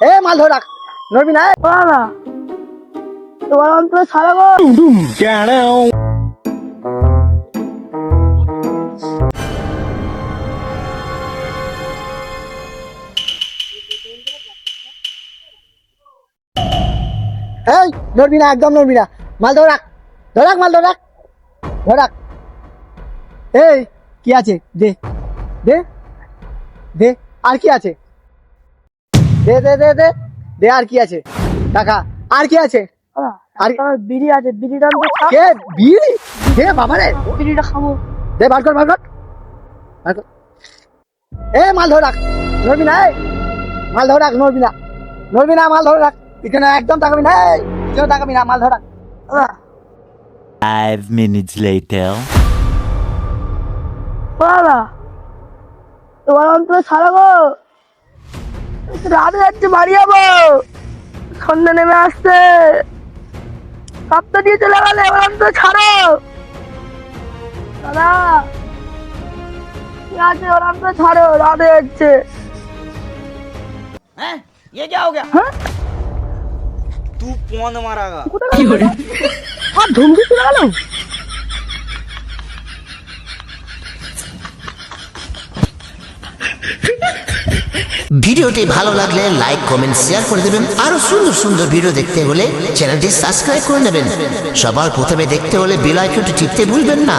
এ মাল ধরে রাখ, নড়বি না। বাবা তোমার অন্তরে ছাড়া গো। এই নড়বি না, একদম নড়বি না। মাল ধরে রাখ, ধরে রাখ, মাল ধরে রাখ, ধরে রাখ। এই কি আছে? দে দে দে, আর কি আছে? দে দে দে দে দে, আর কি আছে? টাকা আর কি আছে? বাবা, আর একটা বিড়ি আছে, বিড়িটা আমি খাবো। কে বিড়ি? দে বাবা রে, বিড়িটা খাবো। দে, বার কর, বার কর, বার কর। এ মাল ধরে রাখ, নড়বি না। এই মাল ধরে রাখ, নড়বি না, নড়বি না, মাল ধরে রাখ। পিছনে একদম তাকাবি না, এই পিছনে তাকাবি না, মাল ধরে রাখ। বাবা 5 minutes later. বাবা তোমার অন্তরে ছাড়া গো। রাতে যাচ্ছে, বাড়ি যাবো, সন্ধ্যা নেমে আসছে। সপ্তাহ দিয়ে চলে গেলে, এবার অন্তরে ছাড়ো দাদা। ঠিক আছে, ওর অন্তরে ছাড়ো, রাতে যাচ্ছে। हैं? ये क्या हो गया? হ্যাঁ तू कौन मारागा? কি করে আর ধমকি চলে গেল। ভিডিওটি ভালো লাগলে লাইক কমেন্ট শেয়ার করে দেবেন। আরো সুন্দর সুন্দর ভিডিও দেখতে হলে চ্যানেলটি সাবস্ক্রাইব করে নেবেন। সবার প্রথমে দেখতে হলে বেল আইকনটি টিপতে ভুলবেন না।